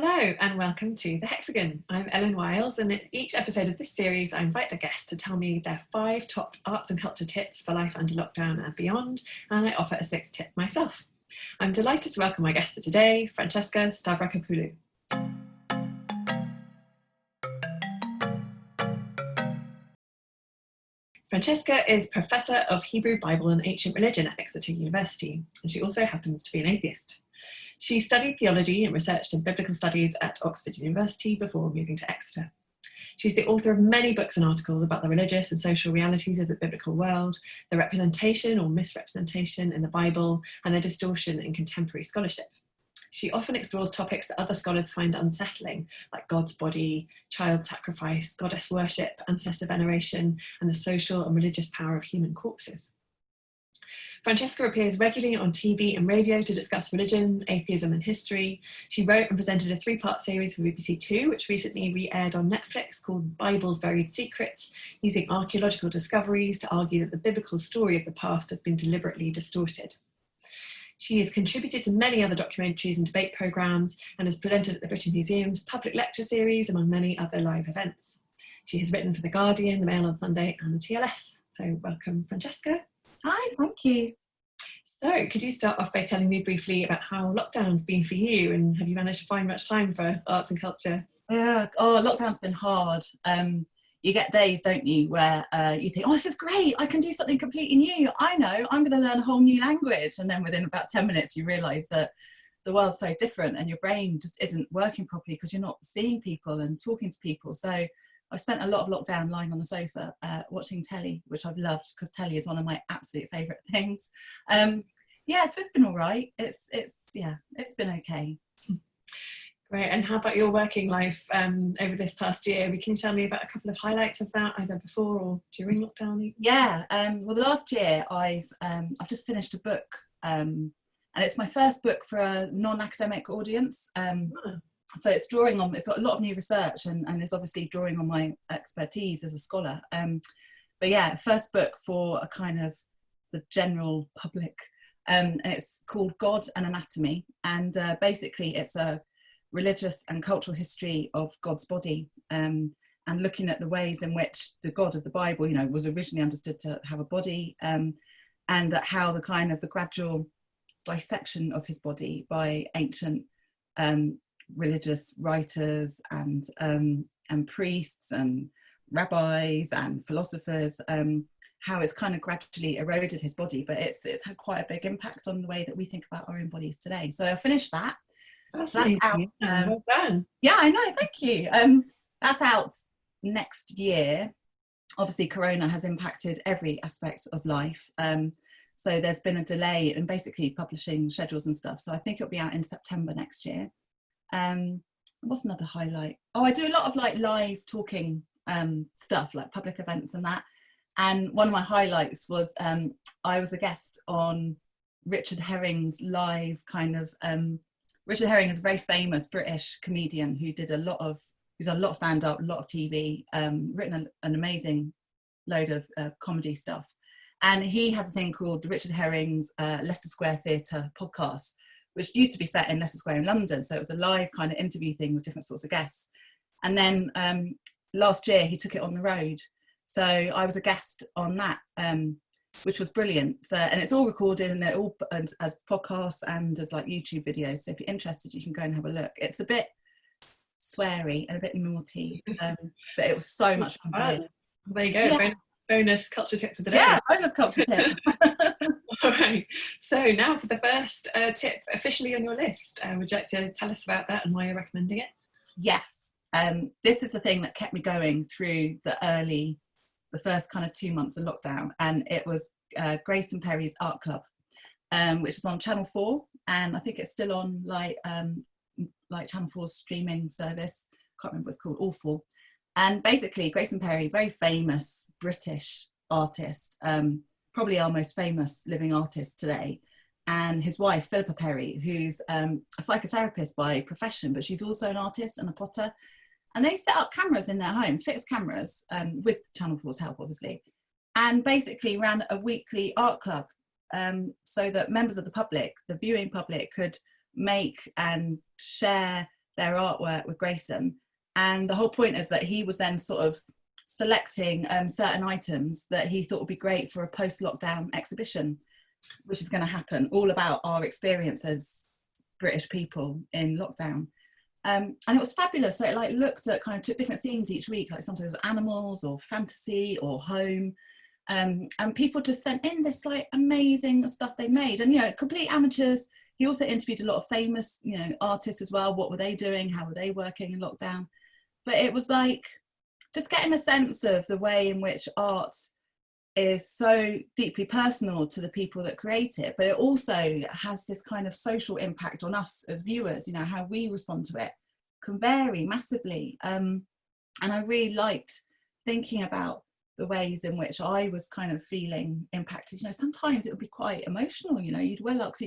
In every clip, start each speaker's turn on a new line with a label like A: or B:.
A: Hello and welcome to the Hexagon. I'm Ellen Wiles, and in each episode of this series I invite a guest to tell me their 5 top arts and culture tips for life under lockdown and beyond, and I offer a 6th tip myself. I'm delighted to welcome my guest for today, Francesca Stavrakopoulou. Francesca is Professor of Hebrew, Bible and Ancient Religion at Exeter University, and she also happens to be an atheist. She studied theology and researched in biblical studies at Oxford University before moving to Exeter. She's the author of many books and articles about the religious and social realities of the biblical world, the representation or misrepresentation in the Bible, and their distortion in contemporary scholarship. She often explores topics that other scholars find unsettling, like God's body, child sacrifice, goddess worship, ancestor veneration, and the social and religious power of human corpses. Francesca appears regularly on TV and radio to discuss religion, atheism and history. She wrote and presented a 3-part series for BBC Two, which recently re-aired on Netflix, called Bible's Buried Secrets, using archaeological discoveries to argue that the biblical story of the past has been deliberately distorted. She has contributed to many other documentaries and debate programmes and has presented at the British Museum's public lecture series, among many other live events. She has written for The Guardian, The Mail on Sunday and the TLS. So welcome, Francesca.
B: Hi, thank you.
A: So could you start off by telling me briefly about how lockdown's been for you, and have you managed to find much time for arts and culture?
B: Yeah, lockdown's been hard. You get days, don't you, where you think, oh, this is great, I can do something completely new. I know, I'm going to learn a whole new language. And then within about 10 minutes, you realise that the world's so different and your brain just isn't working properly because you're not seeing people and talking to people. So I've spent a lot of lockdown lying on the sofa watching telly, which I've loved because telly is one of my absolute favourite things. Yeah, so it's been all right. It's been okay.
A: Great. And how about your working life over this past year? Can you tell me about a couple of highlights of that, either before or during lockdown? Even?
B: Yeah. Well, the last year I've just finished a book, and it's my first book for a non-academic audience. So it's got a lot of new research and is obviously drawing on my expertise as a scholar. But yeah, first book for a kind of the general public, and it's called God and Anatomy. And basically it's a religious and cultural history of God's body, and looking at the ways in which the God of the Bible, was originally understood to have a body, and that how the gradual dissection of his body by ancient religious writers and priests and rabbis and philosophers, how it's kind of gradually eroded his body, but it's had quite a big impact on the way that we think about our own bodies today. So I finished that.
A: That's
B: out.
A: Well done.
B: Yeah, I know, thank you. That's out next year. Obviously, Corona has impacted every aspect of life. So there's been a delay in basically publishing schedules and stuff. So I think it'll be out in September next year. What's another highlight? Oh, I do a lot of live talking stuff, like public events and that. And one of my highlights was I was a guest on Richard Herring's live Richard Herring is a very famous British comedian who did a lot of stand-up, a lot of TV, written an amazing load of comedy stuff. And he has a thing called the Richard Herring's Leicester Square Theatre podcast, which used to be set in Leicester Square in London. So it was a live kind of interview thing with different sorts of guests. And then last year he took it on the road. So I was a guest on that, which was brilliant. So, and it's all recorded and all as podcasts and as YouTube videos. So if you're interested, you can go and have a look. It's a bit sweary and a bit naughty, but it was so much fun to do.
A: There you go. Yeah. Bonus culture tip for the day.
B: Yeah, bonus culture tip.
A: All right. So now for the first tip officially on your list. Would you like to tell us about that and why you're recommending it?
B: Yes. This is the thing that kept me going through the first kind of 2 months of lockdown, and it was Grayson Perry's Art Club, which is on Channel 4, and I think it's still on Channel 4's streaming service. Can't remember what it's called, Awful. And basically Grayson Perry, very famous British artist, probably our most famous living artist today, and his wife Philippa Perry, who's a psychotherapist by profession, but she's also an artist and a potter. And they set up cameras in their home, fixed cameras, with Channel 4's help, obviously, and basically ran a weekly art club, so that members of the public, the viewing public, could make and share their artwork with Grayson. And the whole point is that he was then sort of selecting certain items that he thought would be great for a post-lockdown exhibition, which is going to happen, all about our experience as British people in lockdown. And it was fabulous. So it like looked at, kind of took different themes each week, like sometimes it was animals or fantasy or home. And people just sent in this like amazing stuff they made, and, you know, complete amateurs. He also interviewed a lot of famous, you know, artists as well. What were they doing? How were they working in lockdown? But it was like just getting a sense of the way in which art is so deeply personal to the people that create it, but it also has this kind of social impact on us as viewers. You know, how we respond to it can vary massively. And I really liked thinking about the ways in which I was kind of feeling impacted. You know, sometimes it would be quite emotional, you know, you'd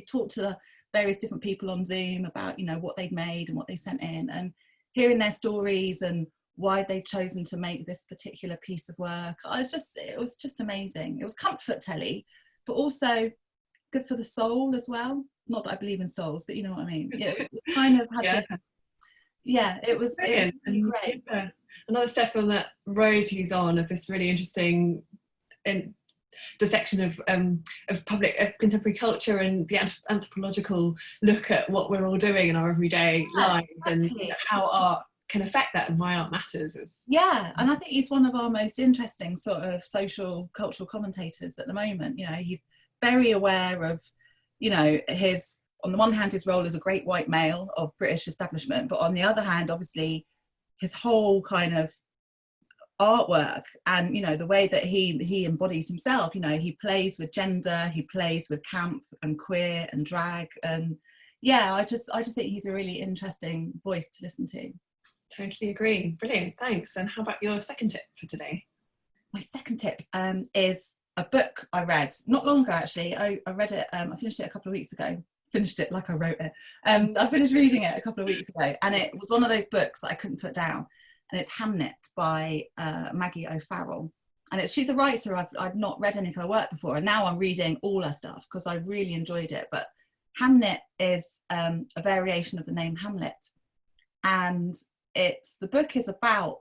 B: talk to the various different people on Zoom about, you know, what they'd made and what they sent in, and hearing their stories and why they'd chosen to make this particular piece of work. It was just amazing. It was comfort telly, but also good for the soul as well. Not that I believe in souls, but you know what I mean. It kind of had this, it was
A: brilliant.
B: Really great.
A: Yeah. Another step on that road he's on is this really interesting dissection of contemporary culture and the anthropological look at what we're all doing in our everyday lives, exactly. And, you know, how art can affect that and why art matters.
B: And I think he's one of our most interesting sort of social cultural commentators at the moment. You know, he's very aware of, you know, his, on the one hand, his role as a great white male of British establishment, but on the other hand, obviously his whole kind of artwork and, you know, the way that he embodies himself. You know, he plays with gender, he plays with camp and queer and drag, and I just think he's a really interesting voice to listen to.
A: Totally agree. Brilliant, thanks. And how about your second tip for today?
B: My second tip is a book I read not long ago, actually. I read it, I finished it a couple of weeks ago. Finished it like I wrote it. I finished reading it a couple of weeks ago, and it was one of those books that I couldn't put down. And it's Hamnet by Maggie O'Farrell. And she's a writer. I've not read any of her work before, and now I'm reading all her stuff because I really enjoyed it. But Hamnet is a variation of the name Hamlet, and the book is about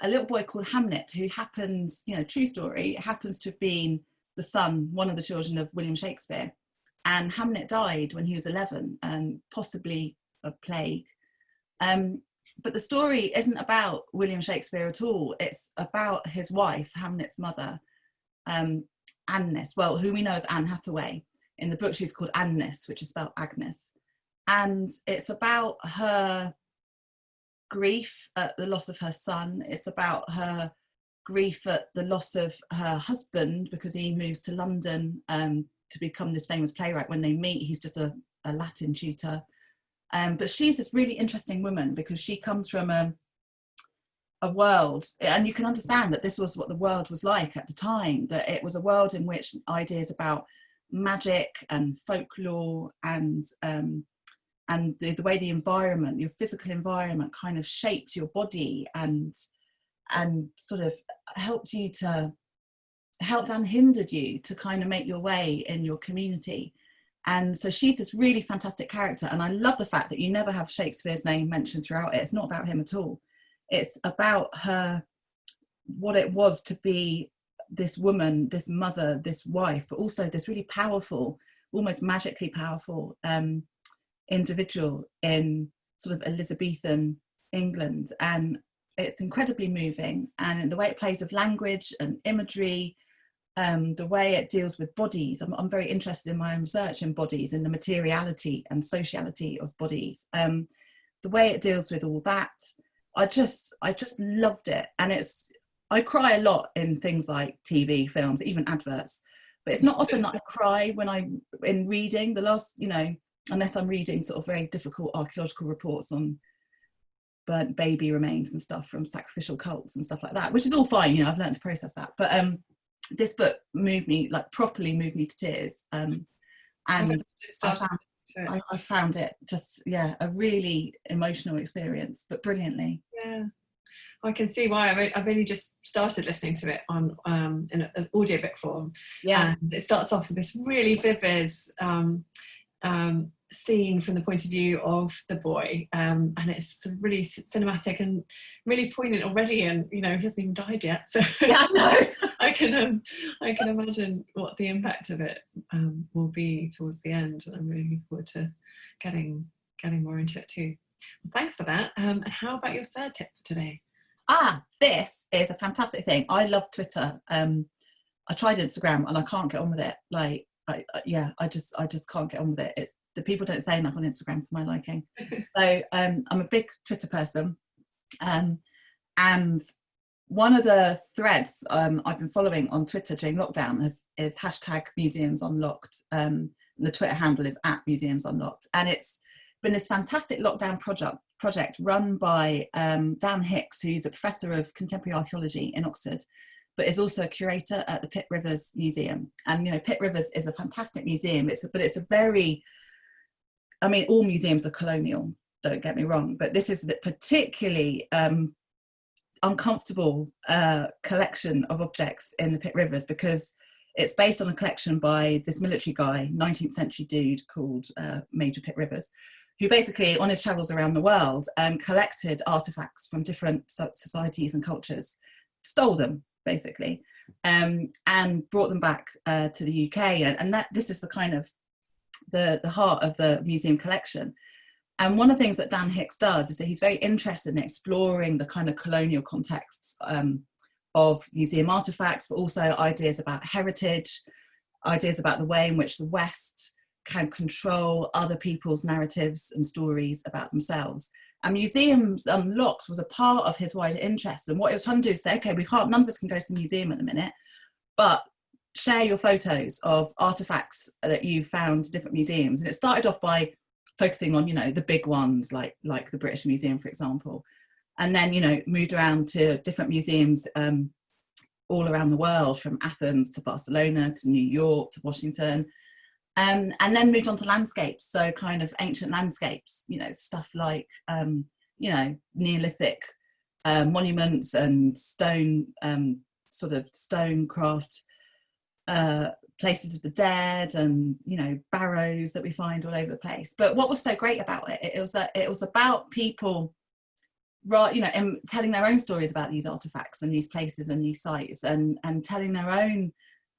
B: a little boy called Hamnet who happens, you know, true story, happens to have been the son, one of the children of William Shakespeare. And Hamnet died when he was 11, possibly of plague. But the story isn't about William Shakespeare at all. It's about his wife, Hamnet's mother, Agnes, well, who we know as Anne Hathaway. In the book, she's called Agnes, which is spelled Agnes. And it's about her grief at the loss of her son. It's about her grief at the loss of her husband, because he moves to London to become this famous playwright. When they meet, he's just a Latin tutor. But she's this really interesting woman because she comes from a world, and you can understand that this was what the world was like at the time, that it was a world in which ideas about magic and folklore and the way the environment, your physical environment, kind of shaped your body and sort of helped and hindered you to kind of make your way in your community. And so she's this really fantastic character, and I love the fact that you never have Shakespeare's name mentioned throughout it. It's not about him at all. It's about her, what it was to be this woman, this mother, this wife, but also this really powerful, almost magically powerful individual in sort of Elizabethan England. And it's incredibly moving, and the way it plays with language and imagery, the way it deals with bodies. I'm very interested in my own research in bodies, in the materiality and sociality of bodies. The way it deals with all that, I just loved it. And I cry a lot in things like TV, films, even adverts, but it's not often that I cry in reading. The last, you know, unless I'm reading sort of very difficult archaeological reports on burnt baby remains and stuff from sacrificial cults and stuff like that, which is all fine, you know, I've learned to process that. But this book properly moved me to tears. And I found it just, a really emotional experience, but brilliantly.
A: Yeah, I can see why. I've only just started listening to it on in an audiobook form. Yeah, and it starts off with this really vivid scene from the point of view of the boy, and it's really cinematic and really poignant already, and he hasn't even died yet, so
B: yeah, no.
A: I can imagine what the impact of it will be towards the end, and I'm really looking forward to getting more into it too. Well, thanks for that. And how about your third tip for today?
B: This is a fantastic thing. I love Twitter. I tried Instagram and I can't get on with it. Like, I just can't get on with it. It's the people don't say enough on Instagram for my liking. So I'm a big Twitter person, and one of the threads I've been following on Twitter during lockdown is #museums unlocked. The Twitter handle is @museums unlocked, and it's been this fantastic lockdown project run by Dan Hicks, who's a professor of contemporary archaeology in Oxford, but is also a curator at the Pitt Rivers Museum. And Pitt Rivers is a fantastic museum. It's a very, all museums are colonial, don't get me wrong, but this is a particularly uncomfortable collection of objects in the Pitt Rivers, because it's based on a collection by this military guy, 19th century dude called Major Pitt Rivers, who basically, on his travels around the world, collected artifacts from different societies and cultures, stole them, basically, and brought them back to the UK. And this is the kind of the heart of the museum collection. And one of the things that Dan Hicks does is that he's very interested in exploring the kind of colonial contexts of museum artifacts, but also ideas about heritage, ideas about the way in which the West can control other people's narratives and stories about themselves. And Museums Unlocked was a part of his wider interest. And what he was trying to do is say, okay, none of us can go to the museum at the minute, but share your photos of artifacts that you found at different museums. And it started off by focusing on, the big ones, like the British Museum, for example. And then, moved around to different museums all around the world, from Athens to Barcelona to New York to Washington. And then moved on to landscapes, so kind of ancient landscapes, stuff like, Neolithic monuments and stone, stonecraft places of the dead, and, barrows that we find all over the place. But what was so great about it, it was about people, and telling their own stories about these artifacts and these places and these sites, and telling their own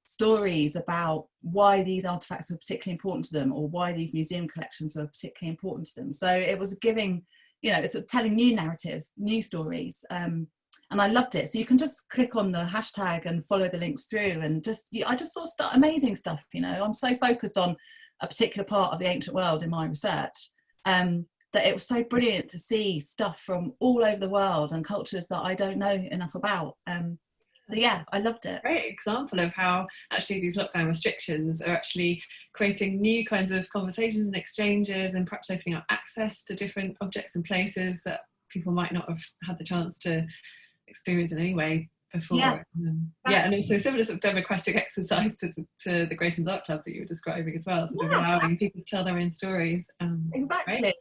B: stories about why these artifacts were particularly important to them, or why these museum collections were particularly important to them. So it was giving, it's sort of telling new narratives, new stories, and I loved it. So you can just click on the hashtag and follow the links through, and I just saw amazing stuff. I'm so focused on a particular part of the ancient world in my research, that it was so brilliant to see stuff from all over the world and cultures that I don't know enough about. So yeah, I loved it.
A: Great example of how actually these lockdown restrictions are actually creating new kinds of conversations and exchanges, and perhaps opening up access to different objects and places that people might not have had the chance to experience in any way before.
B: Yeah,
A: and also a similar sort of democratic exercise to the Grayson's Art Club that you were describing as well, sort of allowing people to tell their own stories.
B: Exactly.
A: Great.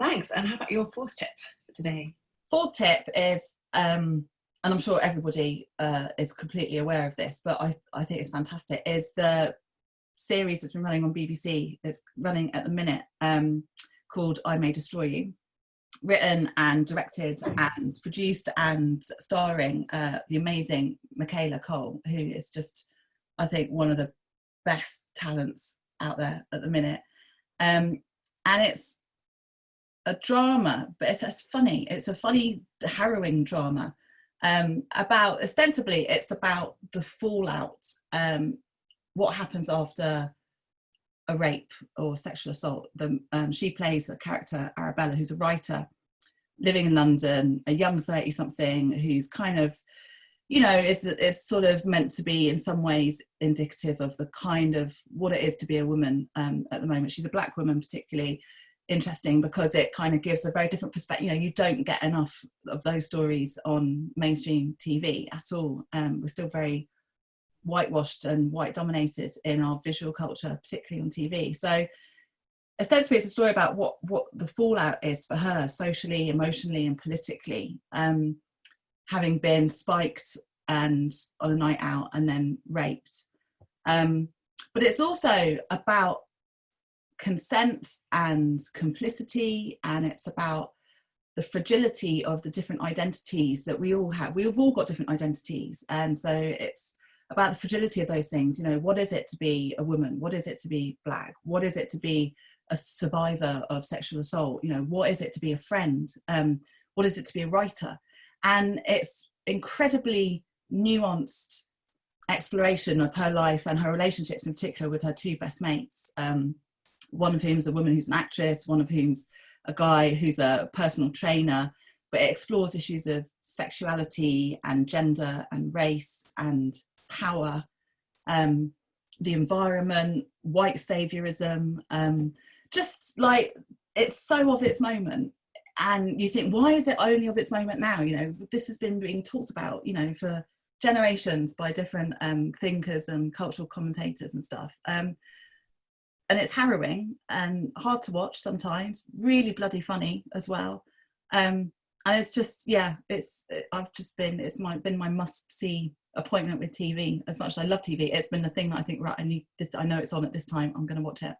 A: Thanks. And how about your fourth tip for today?
B: Fourth tip is, and I'm sure everybody is completely aware of this, but I think it's fantastic, is the series that's been running on BBC. It's running at the minute, called I May Destroy You, written and directed and produced and starring the amazing Michaela Cole, who is just, I think, one of the best talents out there at the minute. And it's a drama, but it's funny. It's a funny, harrowing drama. Ostensibly it's about the fallout, what happens after a rape or sexual assault. She plays a character, Arabella, who's a writer living in London, a young 30-something who's kind of, is sort of meant to be in some ways indicative of the kind of what it is to be a woman at the moment. She's a Black woman, particularly interesting because it kind of gives a very different perspective. You don't get enough of those stories on mainstream TV at all. We're still very whitewashed and white dominated in our visual culture, particularly on TV. So essentially it's a story about what the fallout is for her socially, emotionally and politically, having been spiked and on a night out and then raped. But it's also about consent and complicity, and it's about the fragility of the different identities that we all have. We've all got different identities, and so it's about the fragility of those things. You know, what is it to be a woman? What is it to be Black? What is it to be a survivor of sexual assault? You know, what is it to be a friend? What is it to be a writer? And it's incredibly nuanced exploration of her life and her relationships, in particular with her two best mates, one of whom's a woman who's an actress, one of whom's a guy who's a personal trainer. But it explores issues of sexuality and gender and race and power, the environment, white saviorism, just like, it's so of its moment. And you think, why is it only of its moment now? You know, this has been being talked about, you know, for generations by different thinkers and cultural commentators and stuff. And it's harrowing and hard to watch sometimes, really bloody funny as well. And it's just, yeah, it's been my must-see appointment with TV. As much as I love TV, it's been the thing that I think, right, I need this, I know it's on at this time, I'm going to watch it.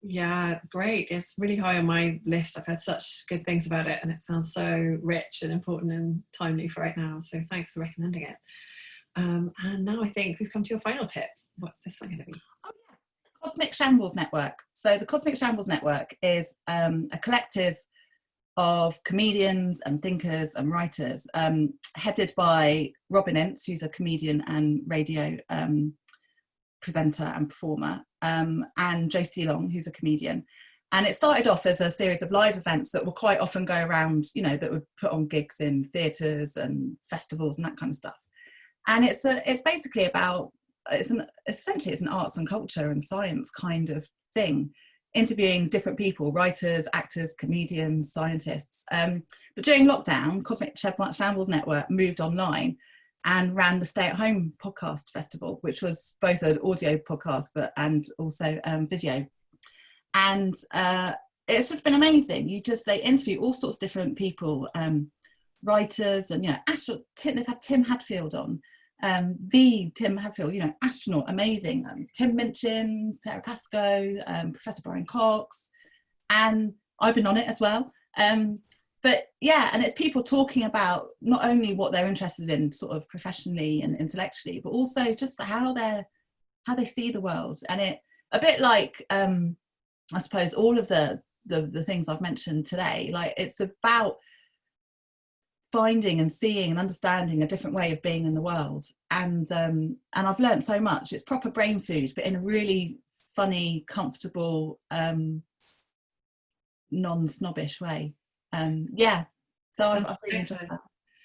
A: Yeah, great. It's really high on my list. I've heard such good things about it, and it sounds so rich and important and timely for right now. So thanks for recommending it. And now I think we've come to your final tip. What's this one going to be?
B: Oh, yeah. Cosmic Shambles Network. So the Cosmic Shambles Network is a collective of comedians and thinkers and writers, headed by Robin Ince, who's a comedian and radio presenter and performer, and Josie Long, who's a comedian. And it started off as a series of live events that will quite often go around, you know, that would put on gigs in theatres and festivals and that kind of stuff. And it's basically about, essentially it's an arts and culture and science kind of thing, interviewing different people, writers, actors, comedians, scientists. But during lockdown, Cosmic Shambles Network moved online and ran the Stay at Home podcast festival, which was both an audio podcast and also video. And it's just been amazing. They interview all sorts of different people, writers, and, you know, they've had Tim Hadfield on, the Tim Hadfield, you know, astronaut, amazing. Tim Minchin, Sarah Pascoe, Professor Brian Cox, and I've been on it as well. But yeah, and it's people talking about not only what they're interested in sort of professionally and intellectually, but also just how they see the world. And it, a bit like, I suppose, all of the things I've mentioned today, like, it's about finding and seeing and understanding a different way of being in the world. And I've learned so much. It's proper brain food, but in a really funny, comfortable, non-snobbish way. Yeah, so I've really enjoyed that.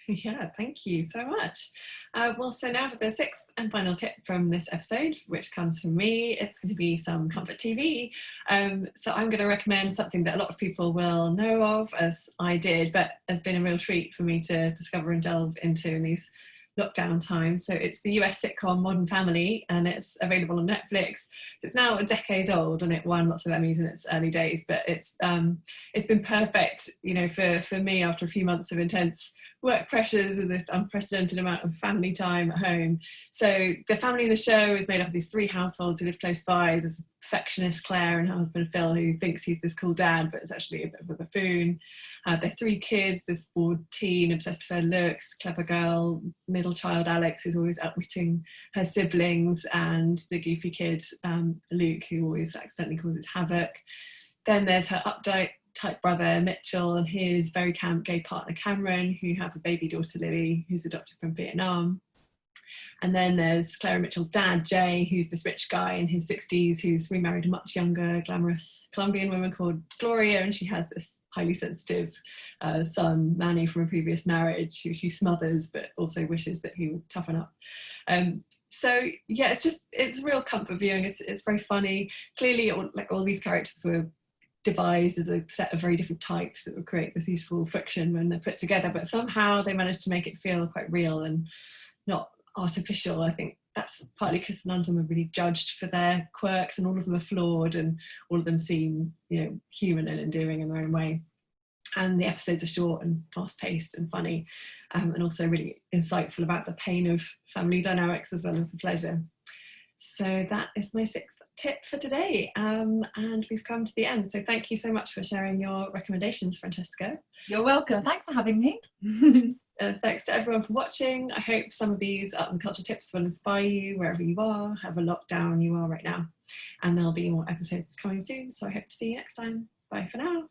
A: Yeah, thank you so much. Well, so now for the sixth and final tip from this episode, which comes from me. It's going to be some comfort TV. So I'm going to recommend something that a lot of people will know of, as I did, but has been a real treat for me to discover and delve into in these lockdown times. So it's the US sitcom Modern Family, and it's available on Netflix. It's now a decade old, and it won lots of Emmys in its early days, but it's been perfect, you know, for me after a few months of intense work pressures and this unprecedented amount of family time at home. So the family in the show is made up of these three households who live close by. There's perfectionist Claire and her husband Phil, who thinks he's this cool dad, but is actually a bit of a buffoon. Their three kids, this bored teen obsessed with her looks, clever girl, middle child Alex, who's always outwitting her siblings, and the goofy kid Luke, who always accidentally causes havoc. Then there's her uptight type brother Mitchell and his very camp gay partner Cameron, who have a baby daughter Lily, who's adopted from Vietnam. And then there's Claire and Mitchell's dad Jay, who's this rich guy in his 60s who's remarried a much younger glamorous Colombian woman called Gloria, and she has this highly sensitive son Manny from a previous marriage who she smothers but also wishes that he would toughen up. So yeah, it's real comfort viewing. It's very funny. Clearly, all these characters were devised as a set of very different types that would create this useful friction when they're put together, but somehow they managed to make it feel quite real and not artificial. I think that's partly because none of them are really judged for their quirks, and all of them are flawed, and all of them seem, you know, human and endearing in their own way. And the episodes are short and fast-paced and funny, and also really insightful about the pain of family dynamics as well as the pleasure. So that is my sixth tip for today. And we've come to the end. So thank you so much for sharing your recommendations, Francesca.
B: You're welcome. Thanks for having me.
A: Thanks to everyone for watching. I hope some of these arts and culture tips will inspire you wherever you are, however locked down you are right now. And there'll be more episodes coming soon. So I hope to see you next time. Bye for now.